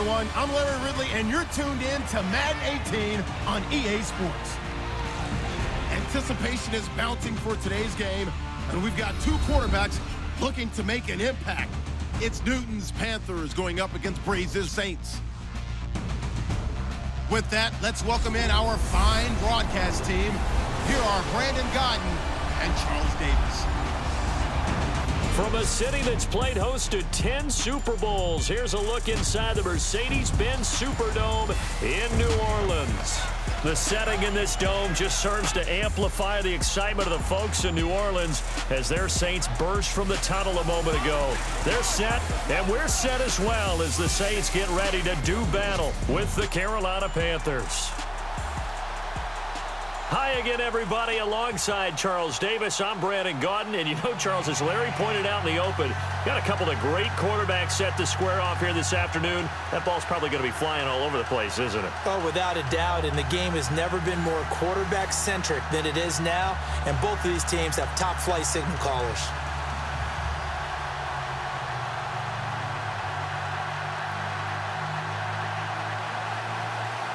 everyone. I'm Larry Ridley, and you're tuned in to Madden 18 on EA Sports. Anticipation is mounting for today's game, and we've got two quarterbacks looking to make an impact. It's Newton's Panthers going up against Breeze's Saints. With that, let's welcome in our fine broadcast team. Here are Brandon Godden and Charles Davis. From a city that's played host to 10 Super Bowls, here's a look inside the Mercedes-Benz Superdome in New Orleans. The setting in this dome just serves to amplify the excitement of the folks in New Orleans as their Saints burst from the tunnel a moment ago. They're set, and we're set as well as the Saints get ready to do battle with the Carolina Panthers. Hi again, everybody. Alongside Charles Davis, I'm Brandon Godden. And you know, Charles, as Larry pointed out in the open, got a couple of great quarterbacks set to square off here this afternoon. That ball's probably going to be flying all over the place, isn't it? Oh, without a doubt. And the game has never been more quarterback-centric than it is now. And both of these teams have top-flight signal callers.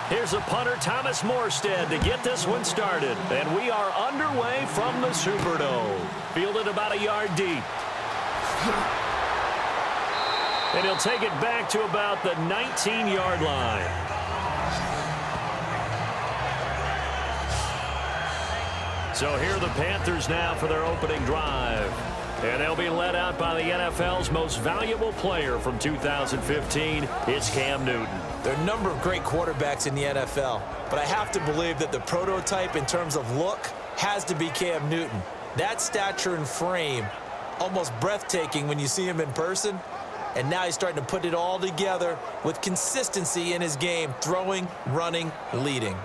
Here's a punter, Thomas Morstead, to get this one started. And we are underway from the Superdome. Fielded about a yard deep. And he'll take it back to about the 19-yard line. So here are the Panthers now for their opening drive. And they'll be led out by the NFL's most valuable player from 2015. It's Cam Newton. There are a number of great quarterbacks in the NFL, but I have to believe that the prototype in terms of look has to be Cam Newton. That stature and frame, almost breathtaking when you see him in person. And now he's starting to put it all together with consistency in his game, throwing, running, leading.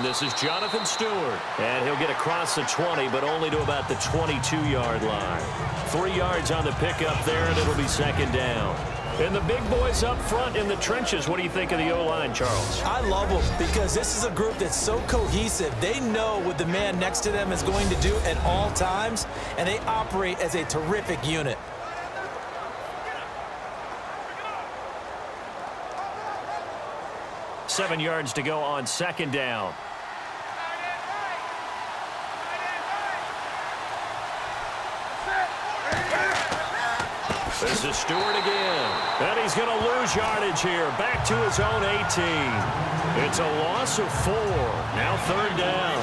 This is Jonathan Stewart, and he'll get across the 20, but only to about the 22-yard line. 3 yards on the pickup there, and it'll be second down. And the big boys up front in the trenches. What do you think of the O-line, Charles? I love them because this is a group that's so cohesive. They know what the man next to them is going to do at all times, and they operate as a terrific unit. Seven yards to go on second down. This is Stewart again. And he's going to lose yardage here. Back to his own 18. It's a loss of 4. Now third down.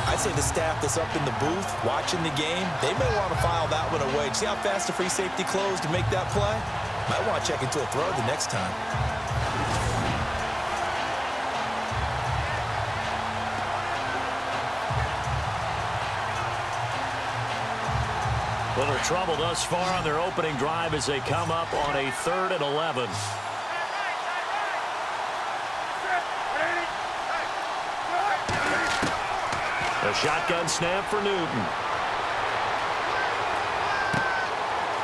I'd say the staff that's up in the booth watching the game, they may want to file that one away. See how fast the free safety closed to make that play? Might want to check into a throw the next time. Well, they're trouble thus far on their opening drive as they come up on a 3rd and 11. A shotgun snap for Newton.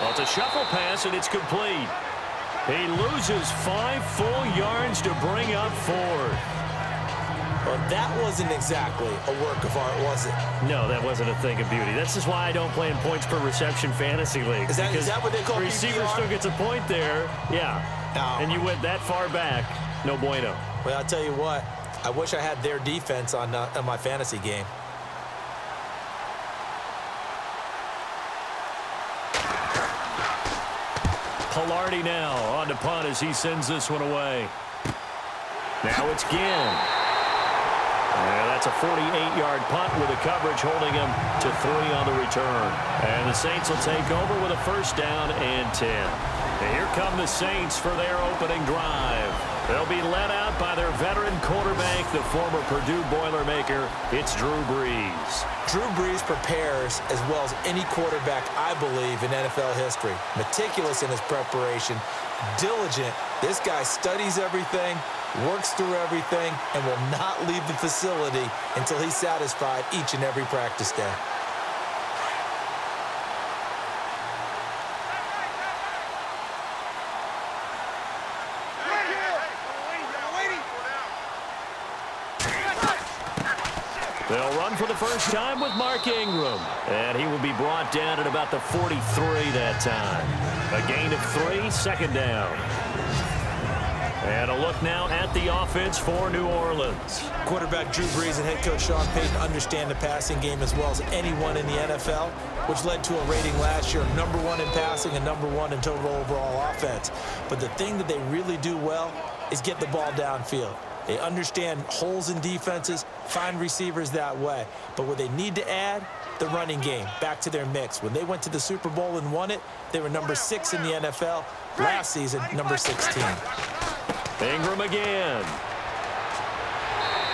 Well, it's a shuffle pass, and it's complete. He loses 5 full yards to bring up 4. Well, that wasn't exactly a work of art, was it? No, that wasn't a thing of beauty. This is why I don't play in points per reception fantasy league. Is that what they call receiver PPR? still gets a point there. Yeah. No. And you went that far back. No bueno. Well, I'll tell you what. I wish I had their defense on my fantasy game. Pilardi now on to punt as he sends this one away. Now it's Ginn. And that's a 48-yard punt with the coverage holding him to 3 on the return. And the Saints will take over with a first down and 10. And here come the Saints for their opening drive. They'll be led out by their veteran quarterback, the former Purdue Boilermaker. It's Drew Brees. Drew Brees prepares as well as any quarterback, I believe, in NFL history. Meticulous in his preparation, diligent. This guy studies everything, works through everything, and will not leave the facility until he's satisfied each and every practice day. They'll run for the first time with Mark Ingram. And he will be brought down at about the 43 that time. A gain of 3, second down. And a look now at the offense for New Orleans. Quarterback Drew Brees and head coach Sean Payton understand the passing game as well as anyone in the NFL, which led to a rating last year of #1 in passing and #1 in total overall offense. But the thing that they really do well is get the ball downfield. They understand holes in defenses, find receivers that way. But what they need to add, the running game, back to their mix. When they went to the Super Bowl and won it, they were #6 in the NFL. Last season, #16. Ingram again.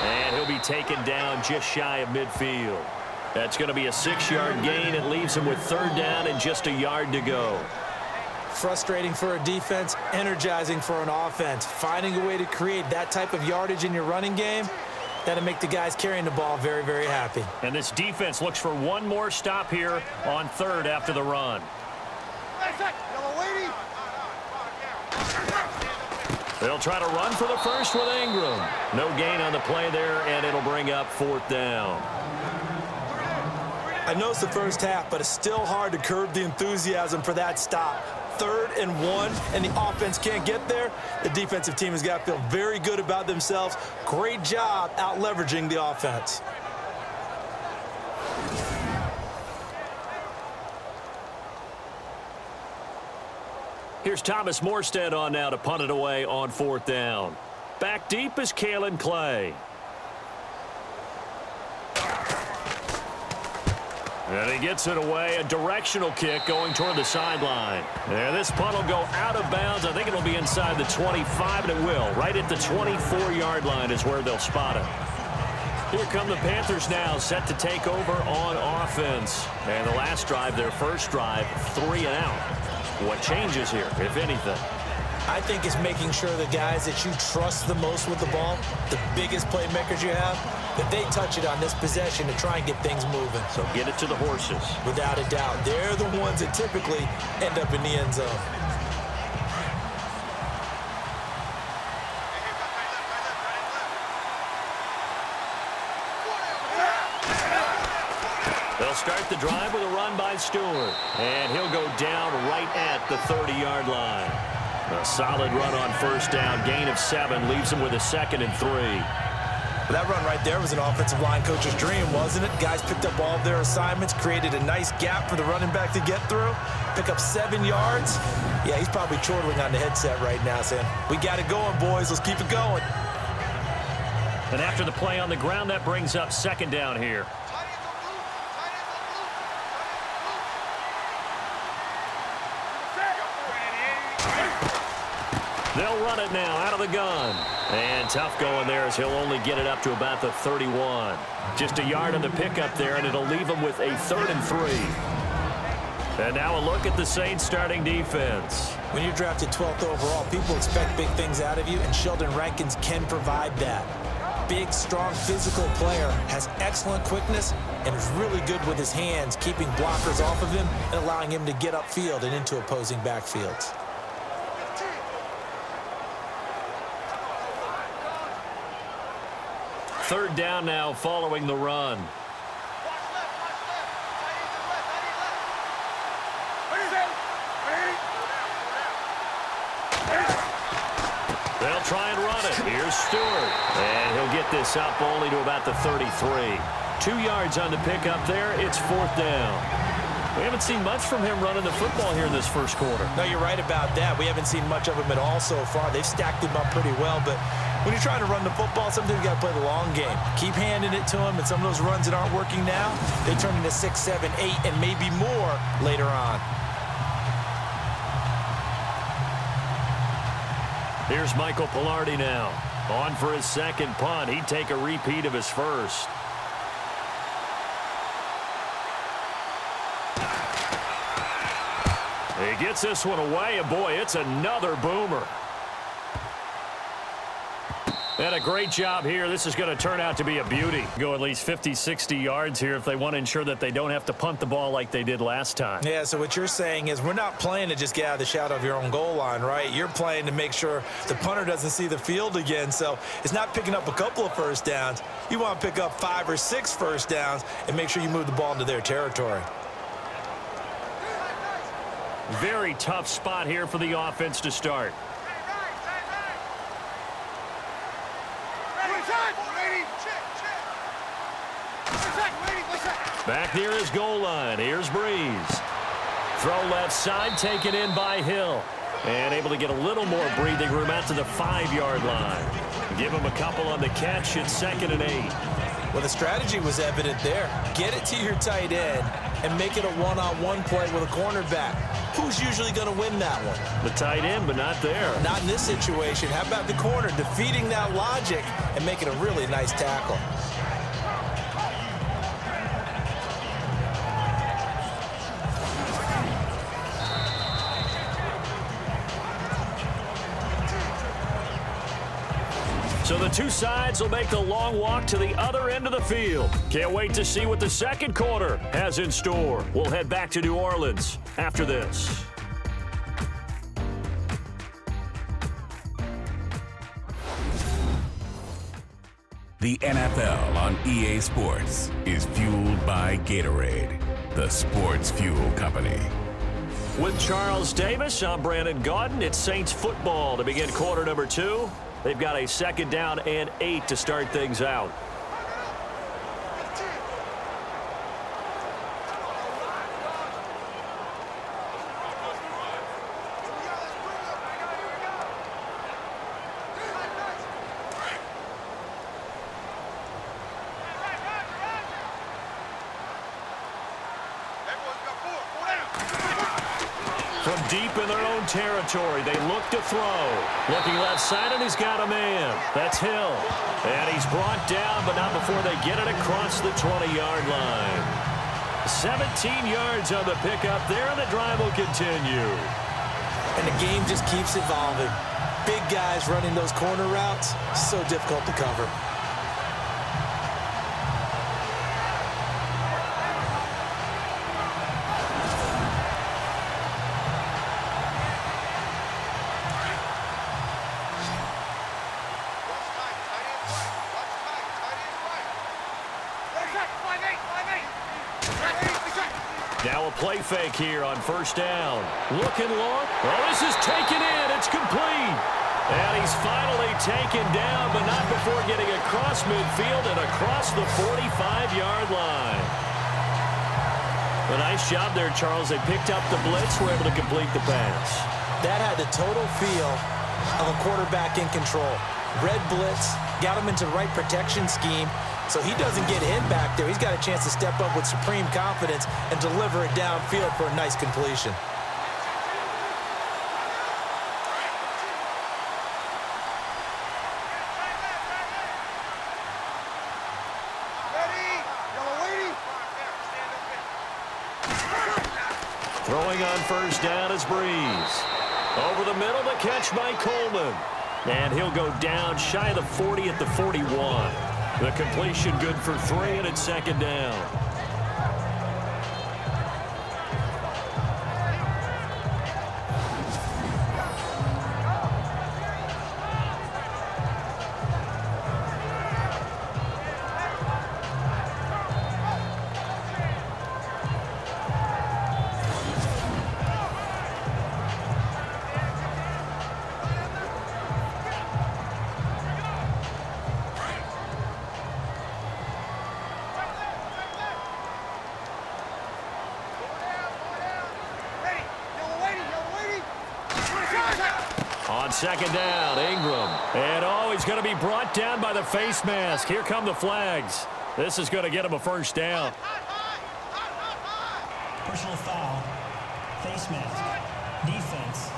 And he'll be taken down just shy of midfield. That's going to be a 6-yard gain. It leaves him with third down and just a yard to go. Frustrating for a defense, energizing for an offense. Finding a way to create that type of yardage in your running game, that'll make the guys carrying the ball very, very happy. And this defense looks for one more stop here on third after the run. They'll try to run for the first with Ingram. No gain on the play there, and it'll bring up fourth down. I know it's the first half, but it's still hard to curb the enthusiasm for that stop. 3rd and 1, and the offense can't get there. The defensive team has got to feel very good about themselves. Great job out-leveraging the offense. Here's Thomas Morstead on now to punt it away on fourth down. Back deep is Kalen Clay. And he gets it away, a directional kick going toward the sideline. And this punt will go out of bounds. I think it'll be inside the 25, and it will. Right at the 24-yard line is where they'll spot it. Here come the Panthers now, set to take over on offense. And the last drive, their first drive, 3 and out. What changes here, if anything? I think it's making sure the guys that you trust the most with the ball, the biggest playmakers you have, that they touch it on this possession to try and get things moving. So get it to the horses. Without a doubt. They're the ones that typically end up in the end zone. They'll start the drive with a run by Stewart. And he'll go down right at the 30-yard line. A solid run on first down. Gain of 7 leaves him with a 2nd and 3. Well, that run right there was an offensive line coach's dream, wasn't it? Guys picked up all of their assignments, created a nice gap for the running back to get through, pick up 7 yards. Yeah, he's probably chortling on the headset right now saying, we got it going, boys. Let's keep it going. And after the play on the ground, that brings up second down here. They'll run it now out of the gun. And tough going there as he'll only get it up to about the 31. Just a yard on the pickup there, and it'll leave him with a 3rd and 3. And now a look at the Saints starting defense. When you're drafted 12th overall, people expect big things out of you, and Sheldon Rankins can provide that. Big, strong, physical player, has excellent quickness, and is really good with his hands, keeping blockers off of him and allowing him to get upfield and into opposing backfields. Third down now following the run. They'll try and run it. Here's Stewart. And he'll get this up only to about the 33. 2 yards on the pickup there. It's fourth down. We haven't seen much from him running the football here in this first quarter. No, you're right about that. We haven't seen much of him at all so far. They've stacked him up pretty well, but when you're trying to run the football, sometimes you got to play the long game. Keep handing it to him, and some of those runs that aren't working now, they turn into 6, 7, 8, and maybe more later on. Here's Michael Pilardi now. On for his second punt. He'd take a repeat of his first. He gets this one away, and boy, it's another boomer. And a great job here. This is going to turn out to be a beauty. Go at least 50, 60 yards here if they want to ensure that they don't have to punt the ball like they did last time. Yeah, so what you're saying is we're not playing to just get out of the shadow of your own goal line, right? You're playing to make sure the punter doesn't see the field again. So it's not picking up a couple of first downs. You want to pick up 5 or 6 first downs and make sure you move the ball into their territory. Very tough spot here for the offense to start. Back near his goal line. Here's Breeze. Throw left side, taken in by Hill. And able to get a little more breathing room out to the 5-yard line. Give him a couple on the catch. It's 2nd and 8. Well, the strategy was evident there. Get it to your tight end and make it a one-on-one play with a cornerback. Who's usually going to win that one? The tight end, but not there. Not in this situation. How about the corner defeating that logic and making a really nice tackle? So the two sides will make the long walk to the other end of the field. Can't wait to see what the second quarter has in store. We'll head back to New Orleans after this. The NFL on EA Sports is fueled by Gatorade, the sports fuel company. With Charles Davis, I'm Brandon Gaudin. It's Saints football to begin quarter number 2. They've got a 2nd down and 8 to start things out. From deep in their own territory, they look to throw. Looking left side, and he's got a man. That's Hill. And he's brought down, but not before they get it across the 20-yard line. 17 yards on the pickup there, and the drive will continue. And the game just keeps evolving. Big guys running those corner routes, so difficult to cover. Now a play fake here on 1st down. Looking long. Oh, this is taken in. It's complete. And he's finally taken down, but not before getting across midfield and across the 45-yard line. A nice job there, Charles. They picked up the blitz, were able to complete the pass. That had the total feel of a quarterback in control. Red blitz, got him into the right protection scheme, so he doesn't get hit back there. He's got a chance to step up with supreme confidence and deliver it downfield for a nice completion. Throwing on 1st down is Breeze. Over the middle, the catch by Coleman. And he'll go down shy of the 40 at the 41. The completion good for 3, and it's 2nd down. On 2nd down, Ingram. And he's going to be brought down by the face mask. Here come the flags. This is going to get him a 1st down. Personal foul, face mask, defense.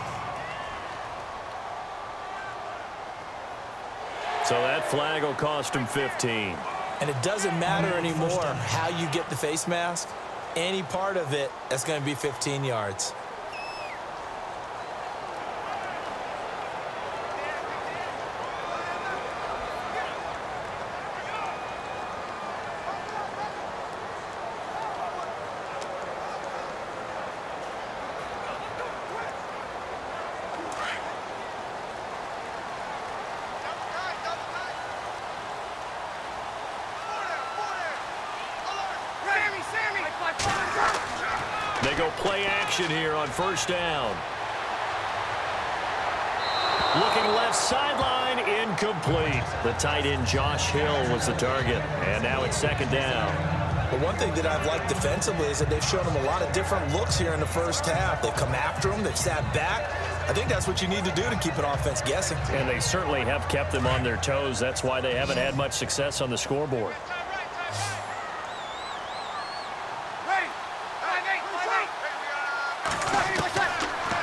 So that flag will cost him 15. And it doesn't matter anymore how you get the face mask. Any part of it, that's going to be 15 yards. They go play action here on first down. Looking left sideline, incomplete. The tight end Josh Hill was the target. And now it's second down. But one thing that I've liked defensively is that they've shown him a lot of different looks here in the first half. They've come after him. They've sat back. I think that's what you need to do to keep an offense guessing. And they certainly have kept them on their toes. That's why they haven't had much success on the scoreboard.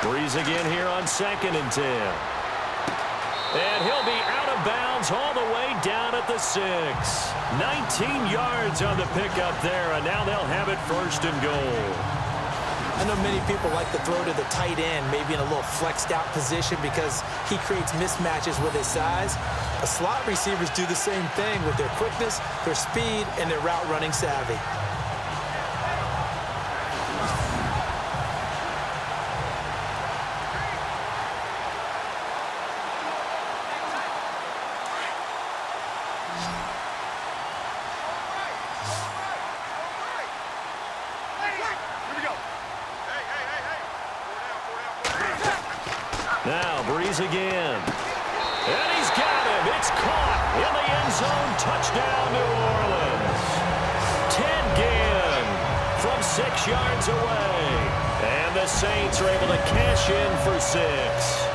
Breeze again here on 2nd and 10. And he'll be out of bounds all the way down at the 6. 19 yards on the pickup there, and now they'll have it 1st and goal. I know many people like to throw to the tight end, maybe in a little flexed out position because he creates mismatches with his size. The slot receivers do the same thing with their quickness, their speed, and their route running savvy. Now Breeze again. And he's got him. It's caught in the end zone. Touchdown, New Orleans. Ted Ginn from 6 yards away. And the Saints are able to cash in for 6.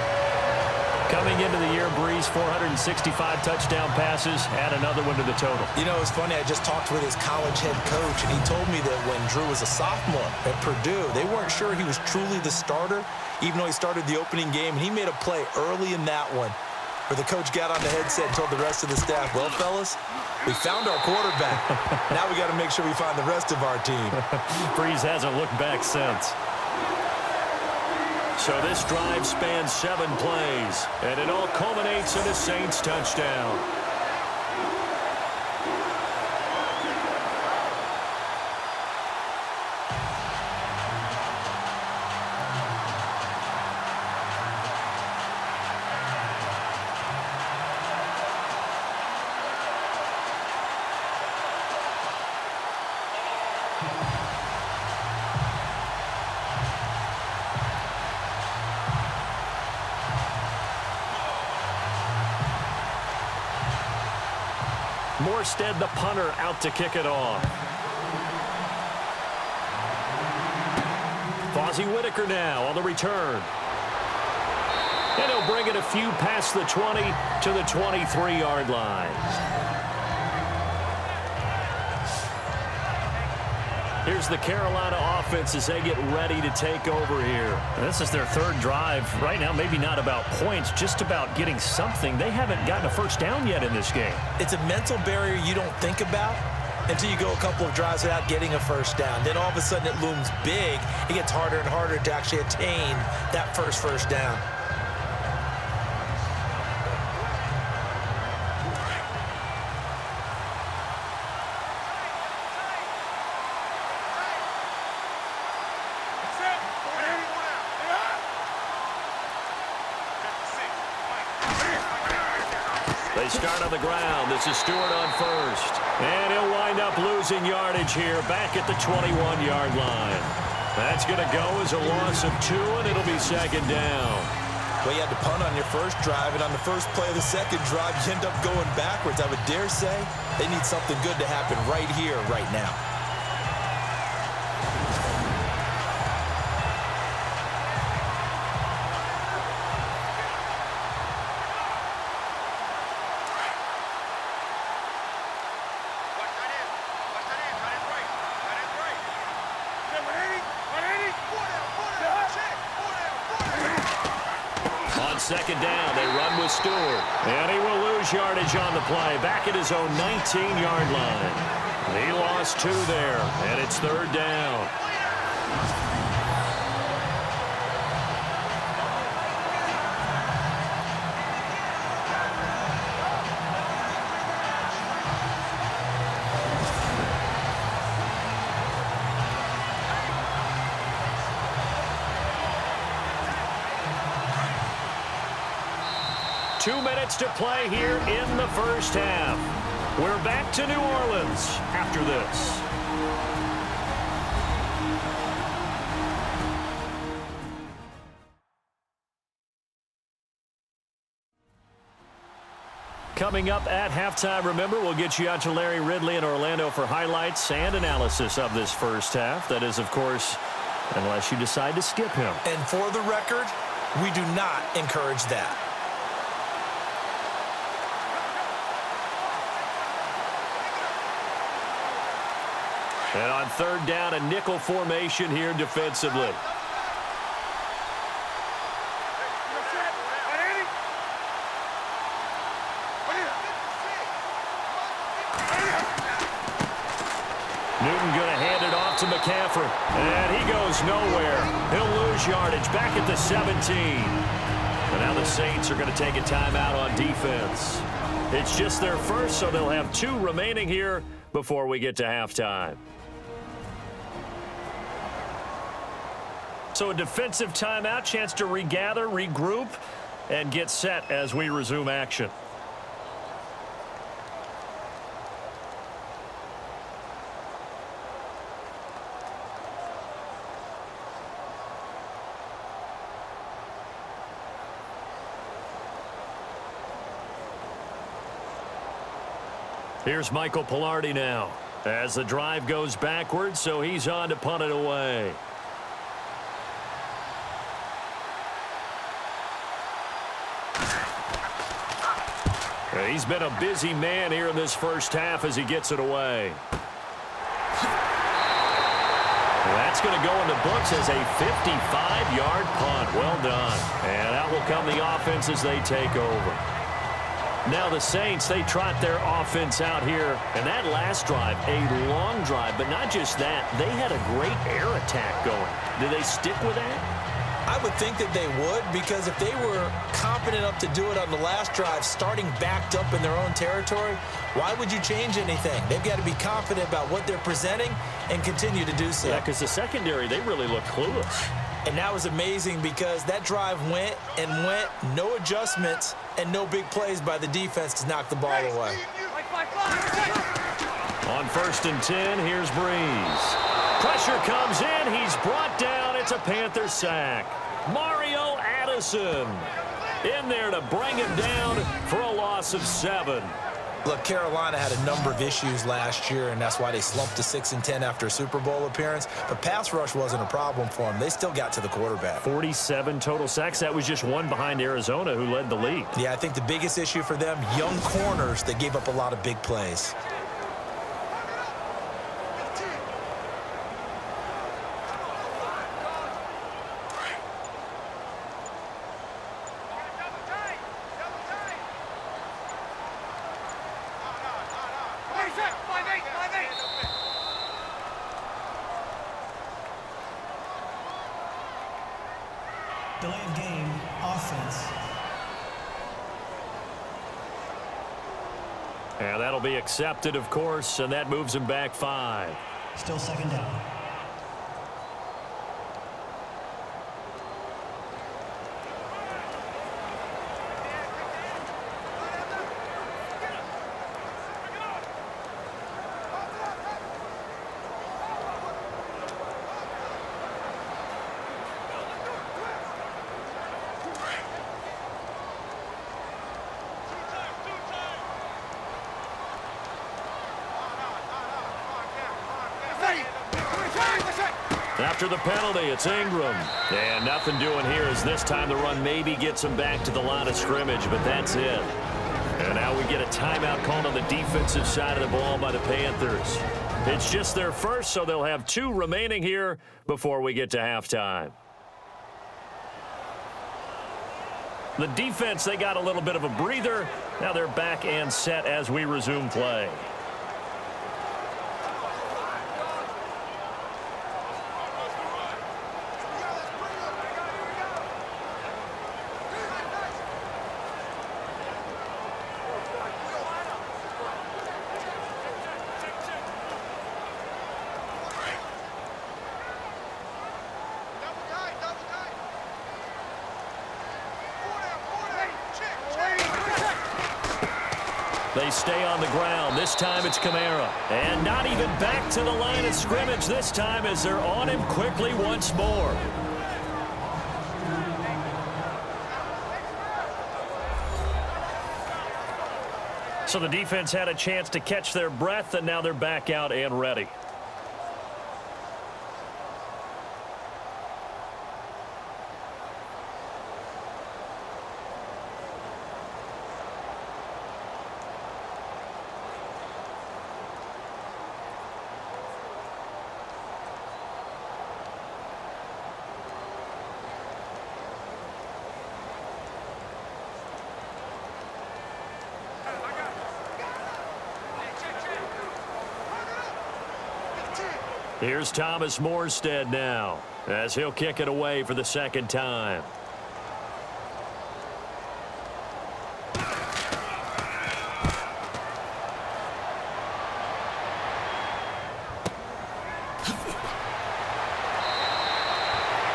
Coming into the year, Breeze, 465 touchdown passes. Add another one to the total. You know, it's funny. I just talked with his college head coach, and he told me that when Drew was a sophomore at Purdue, they weren't sure he was truly the starter, even though he started the opening game. And he made a play early in that one where the coach got on the headset and told the rest of the staff, well, fellas, we found our quarterback. Now we got to make sure we find the rest of our team. Breeze hasn't looked back since. So this drive spans 7 plays, and it all culminates in a Saints touchdown. Morstead, the punter, out to kick it off. Fozzie Whitaker now on the return. And he'll bring it a few past the 20 to the 23-yard line. Here's the Carolina offense as they get ready to take over here. This is their 3rd drive. Right now, maybe not about points, just about getting something. They haven't gotten a first down yet in this game. It's a mental barrier you don't think about until you go a couple of drives without getting a first down. Then all of a sudden it looms big. It gets harder and harder to actually attain that first down. They start on the ground. This is Stewart on first. And he'll wind up losing yardage here back at the 21-yard line. That's going to go as a loss of 2, and it'll be 2nd down. Well, you had to punt on your first drive, and on the first play of the second drive, you end up going backwards. I would dare say they need something good to happen right here, right now. Second down, they run with Stewart. And he will lose yardage on the play, back at his own 19-yard line. He lost 2 there, and it's 3rd down. Two minutes to play here in the first half. We're back to New Orleans after this. Coming up at halftime, remember, we'll get you out to Larry Ridley in Orlando for highlights and analysis of this first half. That is, of course, unless you decide to skip him. And for the record, we do not encourage that. And on third down, a nickel formation here defensively. Newton going to hand it off to McCaffrey. And he goes nowhere. He'll lose yardage back at the 17. And now the Saints are going to take a timeout on defense. It's just their first, so they'll have 2 remaining here before we get to halftime. So a defensive timeout, chance to regather, regroup, and get set as we resume action. Here's Michael Pilardi now as the drive goes backwards, so he's on to punt it away. He's been a busy man here in this first half as he gets it away. That's going to go in the books as a 55-yard punt. Well done. And out will come the offense as they take over. Now the Saints, they trot their offense out here. And that last drive, a long drive, but not just that. They had a great air attack going. Do they stick with that? I would think that they would, because if they were confident enough to do it on the last drive, starting backed up in their own territory, why would you change anything? They've got to be confident about what they're presenting and continue to do so. Yeah, because the secondary, they really look clueless. And that was amazing because that drive went and went, no adjustments and no big plays by the defense to knock the ball away. On 1st and 10, here's Breeze. Pressure comes in. He's brought down. It's a Panther sack. Mario Addison in there to bring him down for a loss of 7. Look, Carolina had a number of issues last year, and that's why they slumped to 6-10 after a Super Bowl appearance. But pass rush wasn't a problem for them. They still got to the quarterback. 47 total sacks. That was just one behind Arizona, who led the league. Yeah, I think the biggest issue for them, young corners that gave up a lot of big plays. Delay of game, offense. And that'll be accepted, of course, and that moves him back 5. Still 2nd down. After the penalty, it's Ingram. And nothing doing here as this time the run maybe gets him back to the line of scrimmage, but that's it. And now we get a timeout called on the defensive side of the ball by the Panthers. It's just their first, so they'll have 2 remaining here before we get to halftime. The defense, they got a little bit of a breather. Now they're back and set as we resume play. They stay on the ground. This time it's Kamara. And not even back to the line of scrimmage this time as they're on him quickly once more. So the defense had a chance to catch their breath, and now they're back out and ready. Here's Thomas Morstead now, as he'll kick it away for the second time.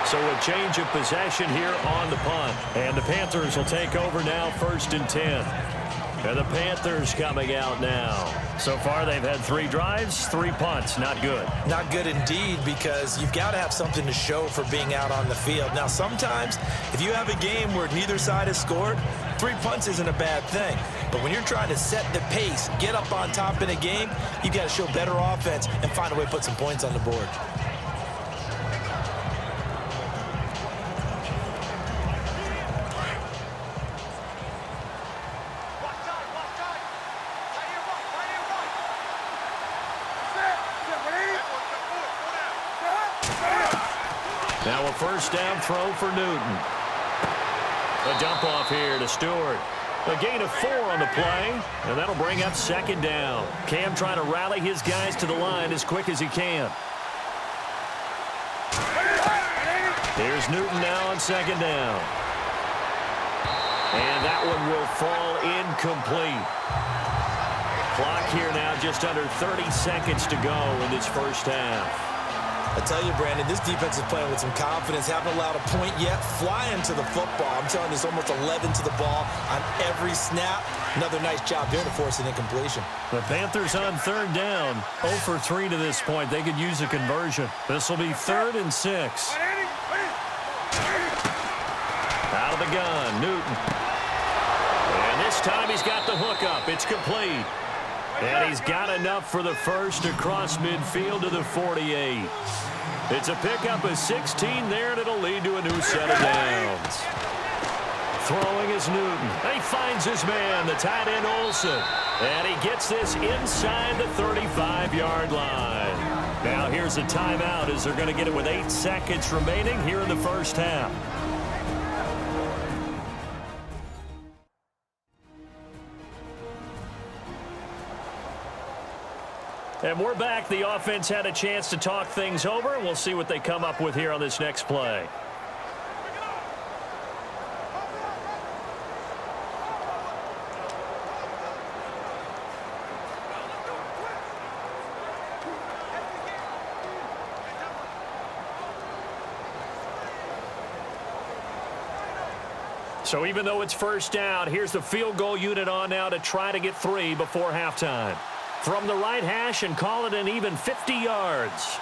So a change of possession here on the punt. And the Panthers will take over now, 1st and 10. And the Panthers coming out now. So far, they've had 3 drives, 3 punts. Not good. Not good indeed, because you've got to have something to show for being out on the field. Now, sometimes, if you have a game where neither side has scored, 3 punts isn't a bad thing. But when you're trying to set the pace, get up on top in a game, you've got to show better offense and find a way to put some points on the board. Now a first down throw for Newton. A dump off here to Stewart. A gain of 4 on the play, and that'll bring up 2nd down. Cam trying to rally his guys to the line as quick as he can. Here's Newton now on 2nd down. And that one will fall incomplete. Clock here now just under 30 seconds to go in this first half. I tell you, Brandon, this defense is playing with some confidence. Haven't allowed a point yet. Flying to the football. I'm telling you, it's almost 11 to the ball on every snap. Another nice job there to force an incompletion. The Panthers on 3rd down. 0 for 3 to this point. They could use a conversion. This will be 3rd and 6. Out of the gun, Newton. And this time he's got the hook up. It's complete. And he's got enough for the first across midfield to the 48. It's a pickup of 16 there, and it'll lead to a new set of downs. Throwing is Newton. He finds his man, the tight end Olsen. And he gets this inside the 35-yard line. Now here's a timeout as they're going to get it with 8 seconds remaining here in the first half. And we're back. The offense had a chance to talk things over, and we'll see what they come up with here on this next play. So even though it's first down, here's the field goal unit on now to try to get 3 before halftime. From the right hash and call it an even 50 yards.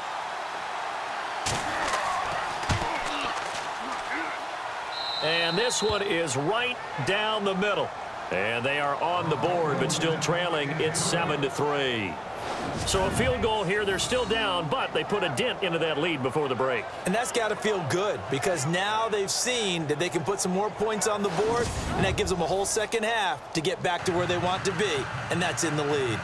And this one is right down the middle. And they are on the board, but still trailing. It's 7-3. So a field goal here. They're still down, but they put a dent into that lead before the break. And that's got to feel good, because now they've seen that they can put some more points on the board, and that gives them a whole second half to get back to where they want to be, and that's in the lead.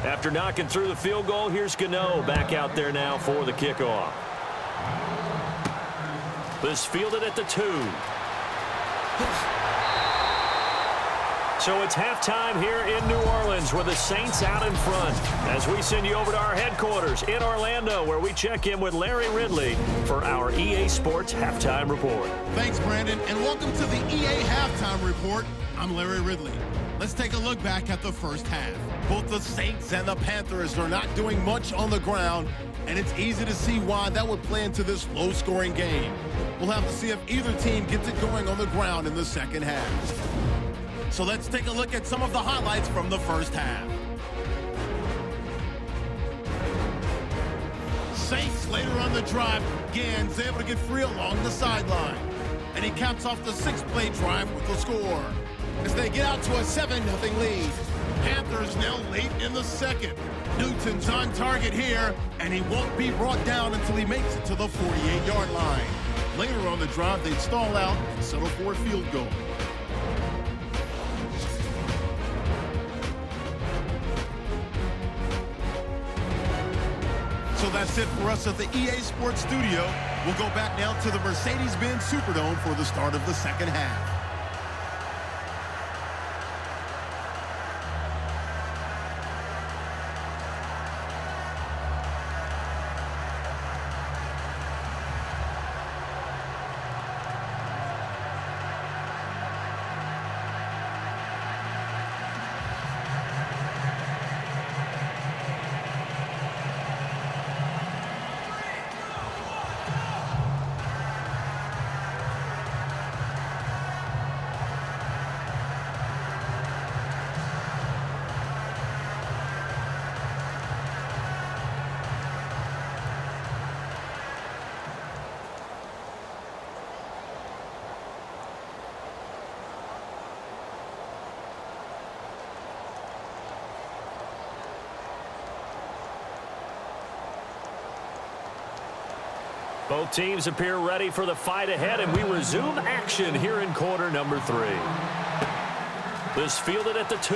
After knocking through the field goal, here's Gano back out there now for the kickoff. This fielded at the 2. So it's halftime here in New Orleans with the Saints out in front as we send you over to our headquarters in Orlando, where we check in with Larry Ridley for our EA Sports Halftime Report. Thanks, Brandon, and welcome to the EA Halftime Report. I'm Larry Ridley. Let's take a look back at the first half. Both the Saints and the Panthers are not doing much on the ground, and it's easy to see why that would play into this low-scoring game. We'll have to see if either team gets it going on the ground in the second half. So let's take a look at some of the highlights from the first half. Saints later on the drive, Gann's able to get free along the sideline. And he caps off the 6-play drive with the score. As they get out to a 7-0 lead. Panthers now late in the second. Newton's on target here, and he won't be brought down until he makes it to the 48-yard line. Later on the drive, they stall out and settle for a field goal. So that's it for us at the EA Sports Studio. We'll go back now to the Mercedes-Benz Superdome for the start of the second half. Both teams appear ready for the fight ahead, and we resume action here in quarter number 3. This fielded at the 2.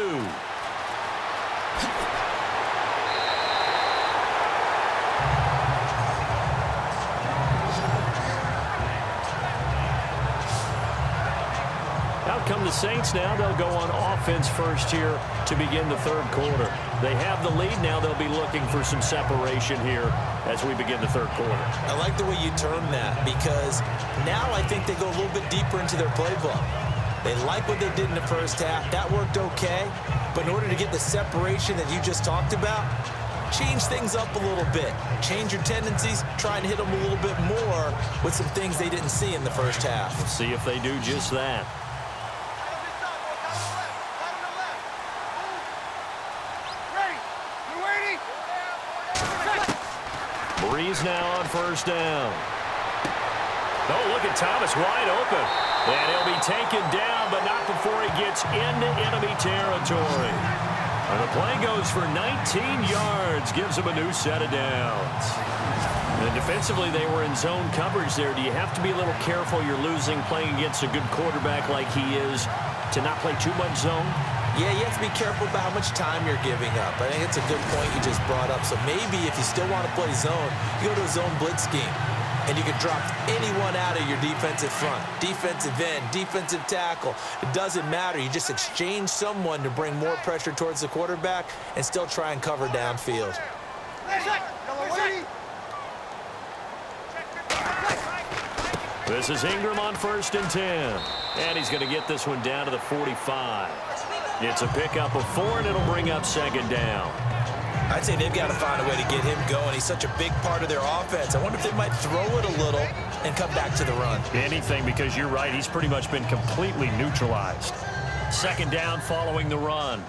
Out come the Saints now. They'll go on offense first here to begin the third quarter. They have the lead now. They'll be looking for some separation here as we begin the third quarter. I like the way you term that, because now I think they go a little bit deeper into their playbook. They like what they did in the first half. That worked okay. But in order to get the separation that you just talked about, change things up a little bit. Change your tendencies. Try and hit them a little bit more with some things they didn't see in the first half. We'll see if they do just that. Breeze now on first down. Oh, look at Thomas wide open. And he'll be taken down, but not before he gets into enemy territory. And the play goes for 19 yards, gives him a new set of downs. And defensively, they were in zone coverage there. Do you have to be a little careful? You're losing playing against a good quarterback like he is to not play too much zone? Yeah, you have to be careful about how much time you're giving up. I think it's a good point you just brought up. So maybe if you still want to play zone, you go to a zone blitz scheme. And you can drop anyone out of your defensive front. Defensive end, defensive tackle. It doesn't matter. You just exchange someone to bring more pressure towards the quarterback and still try and cover downfield. This is Ingram on 1st and 10. And he's going to get this one down to the 45. It's a pickup of 4, and it'll bring up 2nd down. I'd say they've got to find a way to get him going. He's such a big part of their offense. I wonder if they might throw it a little and come back to the run. Anything, because you're right. He's pretty much been completely neutralized. 2nd down following the run.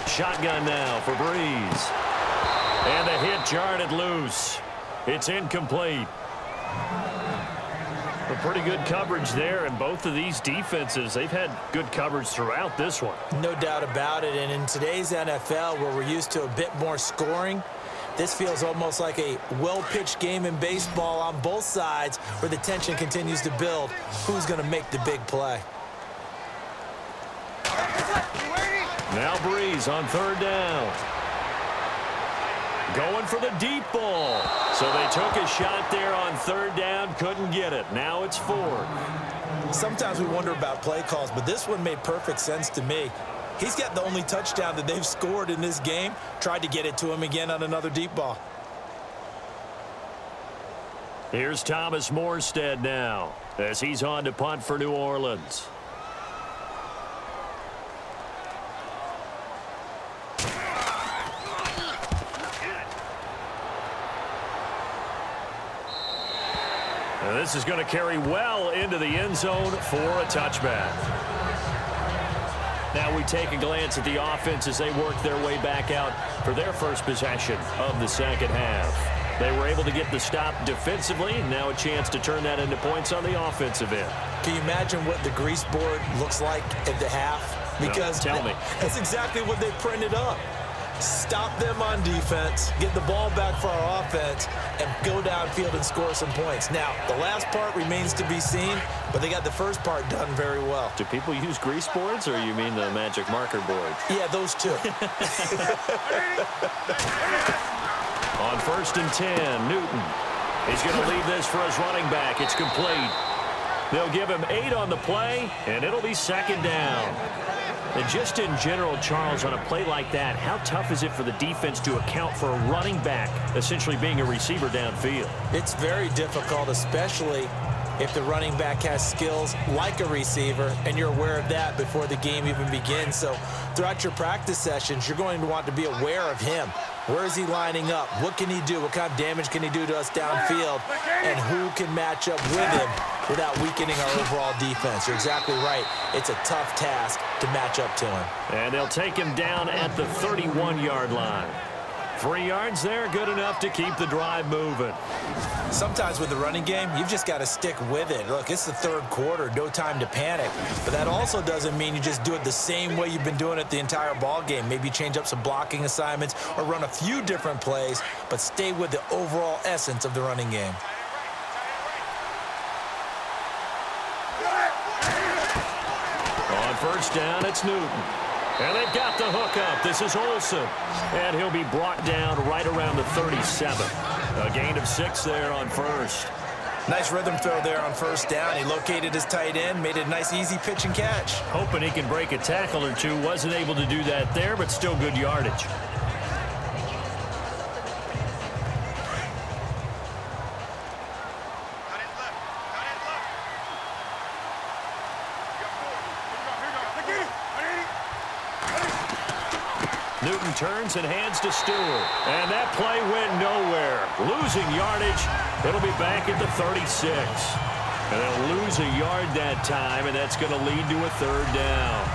Shotgun now for Breeze. And the hit jarred it loose. It's incomplete. A pretty good coverage there, and both of these defenses, they've had good coverage throughout this one. No doubt about it, and in today's NFL, where we're used to a bit more scoring, this feels almost like a well-pitched game in baseball on both sides where the tension continues to build. Who's going to make the big play? Now Breeze on 3rd down. Going for the deep ball. So they took a shot there on 3rd down, couldn't get it. Now it's 4th. Sometimes we wonder about play calls, but this one made perfect sense to me. He's got the only touchdown that they've scored in this game. Tried to get it to him again on another deep ball. Here's Thomas Morstead now as he's on to punt for New Orleans. And this is going to carry well into the end zone for a touchback. Now we take a glance at the offense as they work their way back out for their first possession of the second half. They were able to get the stop defensively, and now a chance to turn that into points on the offensive end. Can you imagine what the grease board looks like at the half? Because no, tell me. That's exactly what they printed up. Stop them on defense, get the ball back for our offense, and go downfield and score some points. Now, the last part remains to be seen, but they got the first part done very well. Do people use grease boards, or you mean the magic marker board? Yeah, those two. On 1st and 10, Newton. He's going to leave this for his running back. It's complete. They'll give him 8 on the play, and it'll be second down. And just in general, Charles, on a play like that, how tough is it for the defense to account for a running back essentially being a receiver downfield? It's very difficult, especially if the running back has skills like a receiver, and you're aware of that before the game even begins. So throughout your practice sessions, you're going to want to be aware of him. Where is he lining up? What can he do? What kind of damage can he do to us downfield? And who can match up with him without weakening our overall defense? You're exactly right. It's a tough task to match up to him. And they'll take him down at the 31-yard line. 3 yards there, good enough to keep the drive moving. Sometimes with the running game, you've just got to stick with it. Look, it's the third quarter, no time to panic. But that also doesn't mean you just do it the same way you've been doing it the entire ball game. Maybe change up some blocking assignments or run a few different plays, but stay with the overall essence of the running game. On 1st down, it's Newton. And they've got the hook up. This is Olsen. And he'll be brought down right around the 37. A gain of 6 there on 1st. Nice rhythm throw there on 1st down. He located his tight end, made it a nice, easy pitch and catch. Hoping he can break a tackle or two. Wasn't able to do that there, but still good yardage. Newton turns and hands to Stewart. And that play went nowhere. Losing yardage. It'll be back at the 36. And they'll lose a yard that time, and that's going to lead to a 3rd down.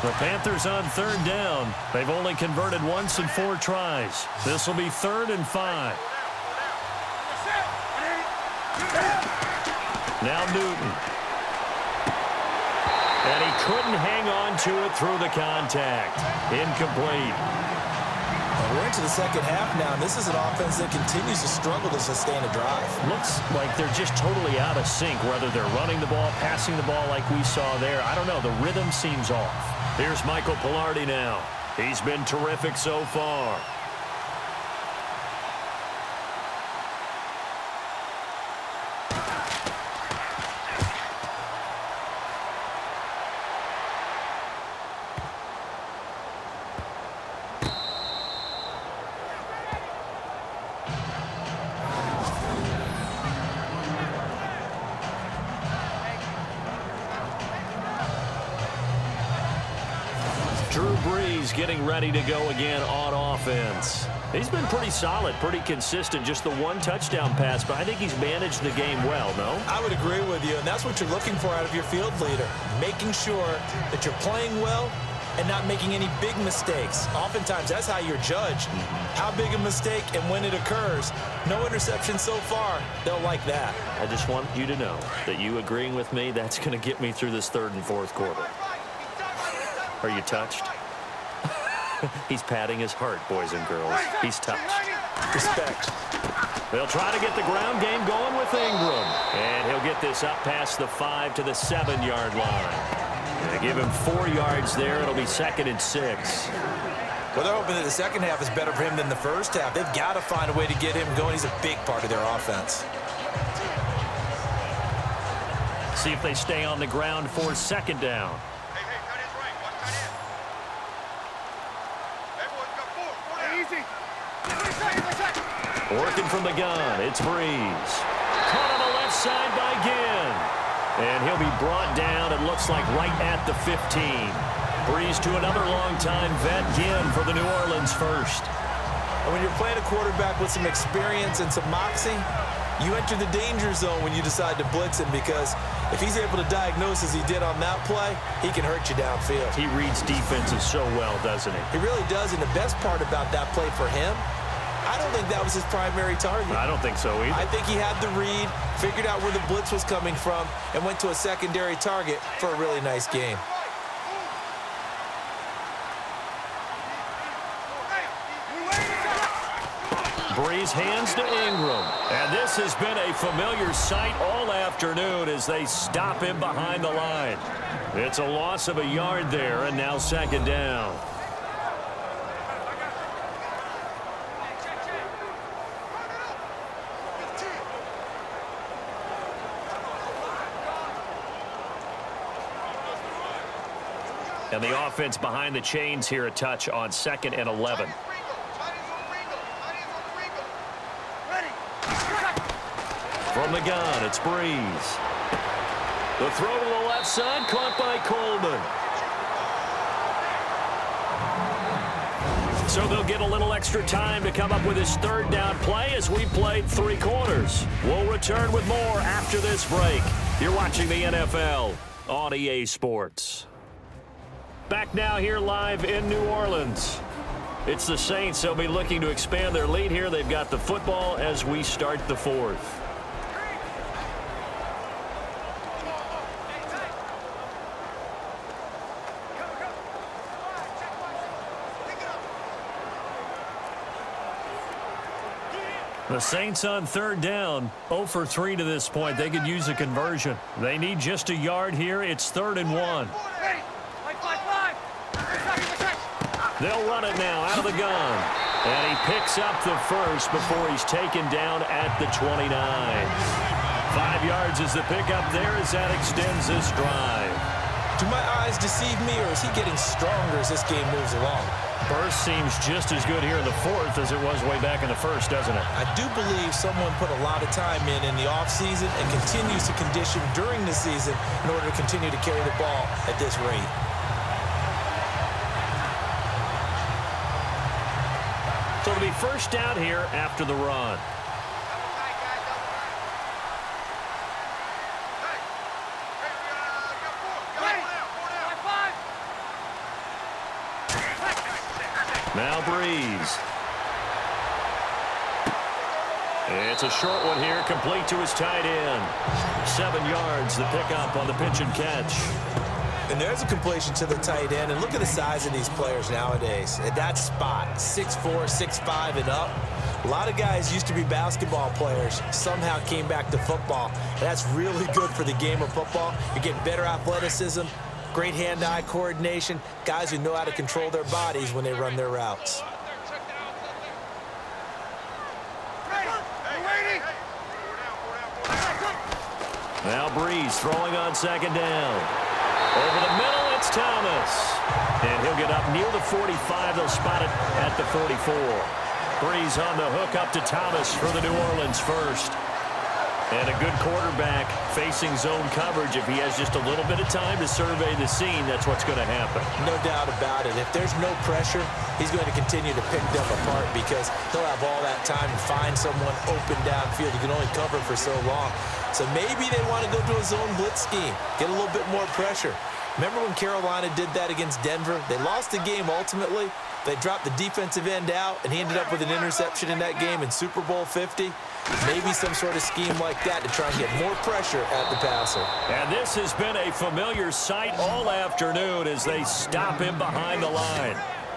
The Panthers on 3rd down. They've only converted once in 4 tries. This will be 3rd and 5. Now Newton. And he couldn't hang on to it through the contact. Incomplete. Well, we're into the second half now, and this is an offense that continues to struggle to sustain a drive. Looks like they're just totally out of sync, whether they're running the ball, passing the ball like we saw there. I don't know. The rhythm seems off. Here's Michael Pilardi now. He's been terrific so far. Getting ready to go again on offense. He's been pretty solid, pretty consistent, just the 1 touchdown pass, but I think he's managed the game well, no? I would agree with you, and that's what you're looking for out of your field leader, making sure that you're playing well and not making any big mistakes. Oftentimes, that's how you're judged. How big a mistake and when it occurs. No interception so far. They'll like that. I just want you to know that you agreeing with me, that's going to get me through this 3rd and 4th quarter. Are you touched? He's patting his heart, boys and girls. He's touched. Respect. They'll try to get the ground game going with Ingram. And he'll get this up past the 5 to the 7-yard line. They give him 4 yards there. It'll be 2nd and 6. Well, they're hoping that the second half is better for him than the first half. They've got to find a way to get him going. He's a big part of their offense. See if they stay on the ground for second down. Working from the gun, it's Breeze. Caught on the left side by Ginn. And he'll be brought down, it looks like, right at the 15. Breeze to another long-time vet, Ginn for the New Orleans first. And when you're playing a quarterback with some experience and some moxie, you enter the danger zone when you decide to blitz him, because if he's able to diagnose as he did on that play, he can hurt you downfield. He reads defenses so well, doesn't he? He really does, and the best part about that play for him, I don't think that was his primary target. I don't think so either. I think he had the read, figured out where the blitz was coming from, and went to a secondary target for a really nice game. Breeze hands to Ingram. And this has been a familiar sight all afternoon as they stop him behind the line. It's a loss of a yard there, and now second down. And the offense behind the chains here, a touch on 2nd and 11. From the gun, it's Breeze. The throw to the left side, caught by Coleman. So they'll get a little extra time to come up with his third down play as we played 3 quarters. We'll return with more after this break. You're watching the NFL on EA Sports. Back now here live in New Orleans. It's the Saints. They'll be looking to expand their lead here. They've got the football as we start the 4th. The Saints on third down, 0 for 3 to this point. They could use a conversion. They need just a yard here. It's 3rd and 1. They'll run it now out of the gun. And he picks up the first before he's taken down at the 29. 5 yards is the pickup there as that extends this drive. Do my eyes deceive me, or is he getting stronger as this game moves along? Burst seems just as good here in the 4th as it was way back in the 1st, doesn't it? I do believe someone put a lot of time in the offseason and continues to condition during the season in order to continue to carry the ball at this rate. So it'll be first down here after the run. Now Breeze. It's a short one here, complete to his tight end. 7 yards, the pickup on the pitch and catch. And there's a completion to the tight end. And look at the size of these players nowadays. At that spot, 6'4", 6'5", and up. A lot of guys used to be basketball players, somehow came back to football. And that's really good for the game of football. You're getting better athleticism, great hand-eye coordination, guys who know how to control their bodies when they run their routes. Now Breeze throwing on second down. Over the middle, it's Thomas. And he'll get up near the 45. They'll spot it at the 44. Breeze on the hook up to Thomas for the New Orleans first. And a good quarterback facing zone coverage. If he has just a little bit of time to survey the scene, that's what's going to happen. No doubt about it. If there's no pressure, he's going to continue to pick them apart because he'll have all that time to find someone open downfield. He can only cover for so long. So maybe they want to go to a zone blitz scheme, get a little bit more pressure. Remember when Carolina did that against Denver? They lost the game ultimately. They dropped the defensive end out, and he ended up with an interception in that game in Super Bowl 50. Maybe some sort of scheme like that to try and get more pressure at the passer. And this has been a familiar sight all afternoon as they stop him behind the line.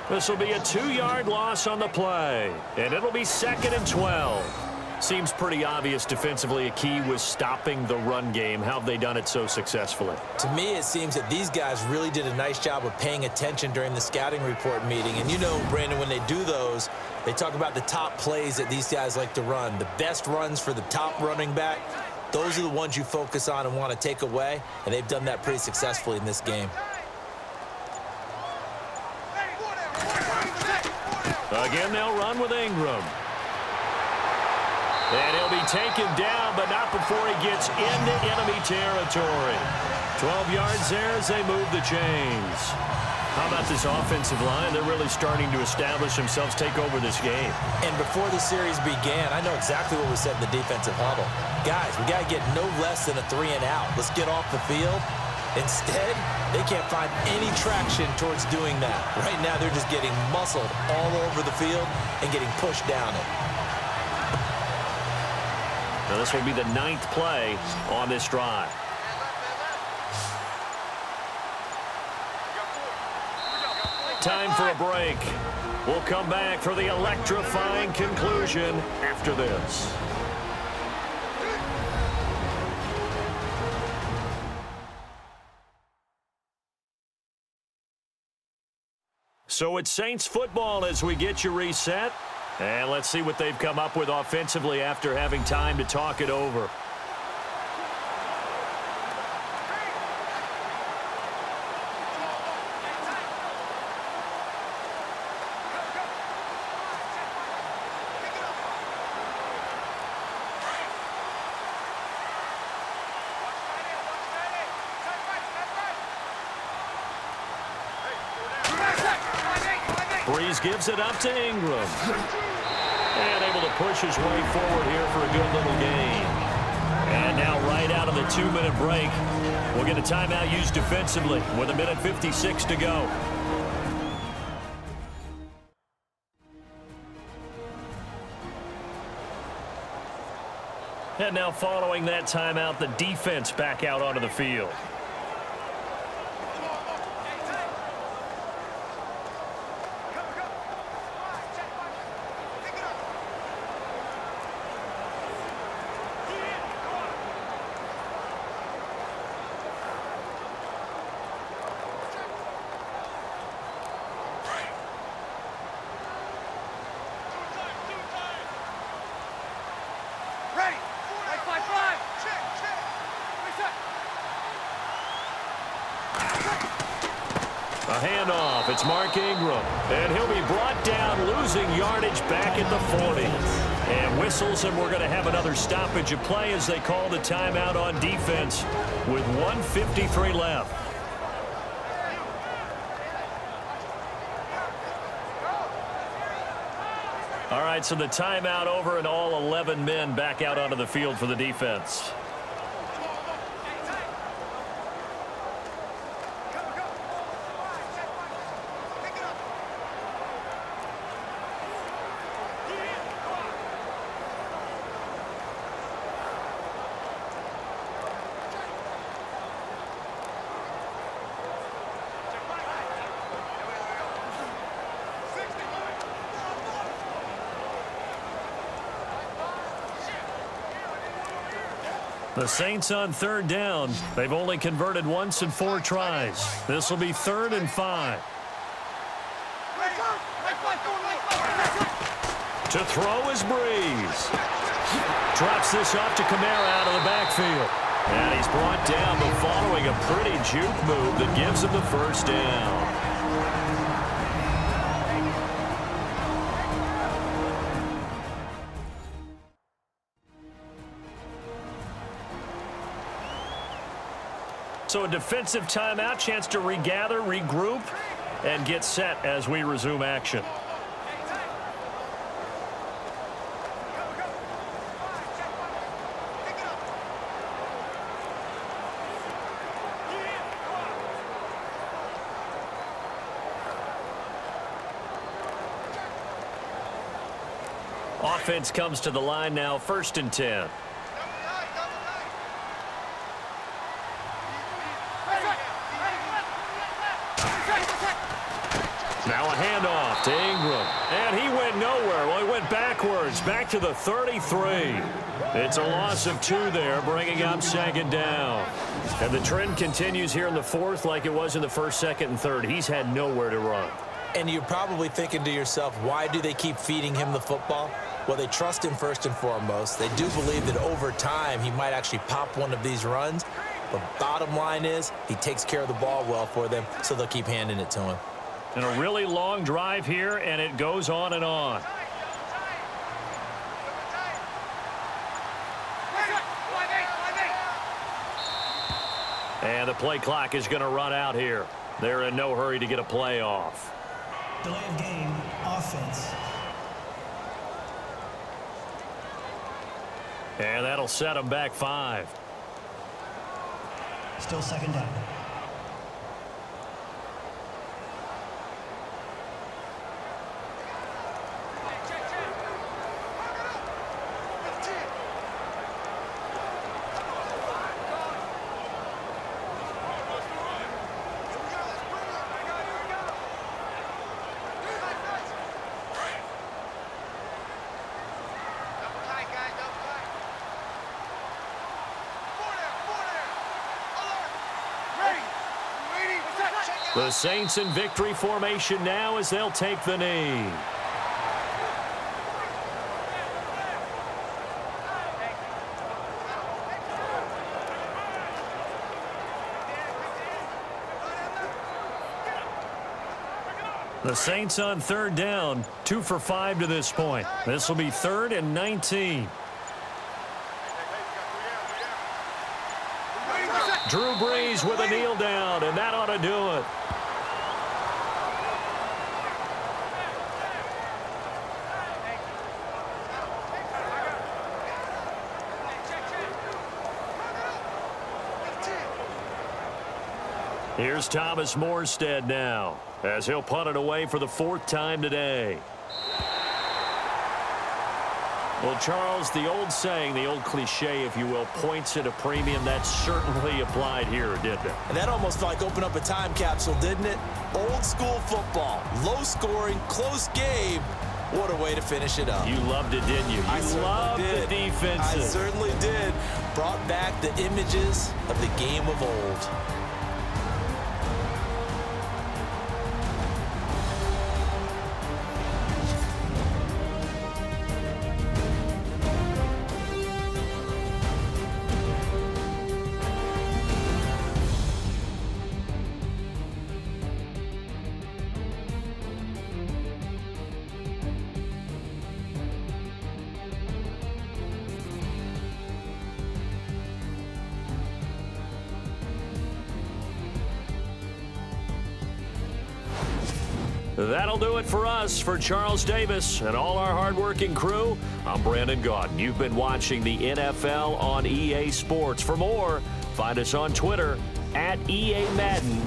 This will be a 2-yard loss on the play, and it'll be 2nd and 12. Seems pretty obvious defensively a key was stopping the run game. How have they done it so successfully? To me, it seems that these guys really did a nice job of paying attention during the scouting report meeting. And you know, Brandon, when they do those, they talk about the top plays that these guys like to run. The best runs for the top running back. Those are the ones you focus on and want to take away, and they've done that pretty successfully in this game. Again, they'll run with Ingram. And he'll be taken down, but not before he gets into enemy territory. 12 yards there as they move the chains. How about this offensive line? They're really starting to establish themselves, take over this game. And before the series began, I know exactly what we said in the defensive huddle. Guys, we got to get no less than a 3 and out. Let's get off the field. Instead, they can't find any traction towards doing that. Right now, they're just getting muscled all over the field and getting pushed down it. Now this will be the 9th play on this drive. Time for a break. We'll come back for the electrifying conclusion after this. So it's Saints football as we get you reset. And let's see what they've come up with offensively after having time to talk it over. Breeze gives it up to Ingram. And able to push his way forward here for a good little gain. And now right out of the 2-minute break, we'll get a timeout used defensively with 1:56 to go. And now following that timeout, the defense back out onto the field. A handoff. It's Mark Ingram. And he'll be brought down, losing yardage back at the 40. And whistles, and we're going to have another stoppage of play as they call the timeout on defense with 1:53 left. All right, so the timeout over and all 11 men back out onto the field for the defense. The Saints on 3rd down. They've only converted once in 4 tries. This will be 3rd and 5. To throw is Breeze. Drops this off to Kamara out of the backfield. And he's brought down, but following a pretty juke move that gives him the 1st down. So a defensive timeout, chance to regather, regroup, and get set as we resume action. Offense comes to the line now, 1st and 10. Now a handoff to Ingram. And he went nowhere. Well, he went backwards, back to the 33. It's a loss of 2 there, bringing up 2nd down. And the trend continues here in the 4th like it was in the 1st, 2nd, and 3rd. He's had nowhere to run. And you're probably thinking to yourself, why do they keep feeding him the football? Well, they trust him first and foremost. They do believe that over time he might actually pop one of these runs. But bottom line is he takes care of the ball well for them, so they'll keep handing it to him. And a really long drive here, and it goes on and on. And the play clock is going to run out here. They're in no hurry to get a play off. Delay of game, offense. And that'll set them back 5. Still second down. The Saints in victory formation now as they'll take the knee. The Saints on third down, 2 for 5 to this point. This will be 3rd and 19. Drew Brees with a kneel down, and that ought to do it. Here's Thomas Morstead now, as he'll punt it away for the 4th time today. Well, Charles, the old saying, the old cliche, if you will, points at a premium, that certainly applied here, didn't it? And that almost like opened up a time capsule, didn't it? Old school football, low scoring, close game. What a way to finish it up. You loved it, didn't you? You loved the defenses. I certainly did. Brought back the images of the game of old. That'll do it for us. For Charles Davis and all our hardworking crew, I'm Brandon Gaudin. You've been watching the NFL on EA Sports. For more, find us on Twitter @EA Madden.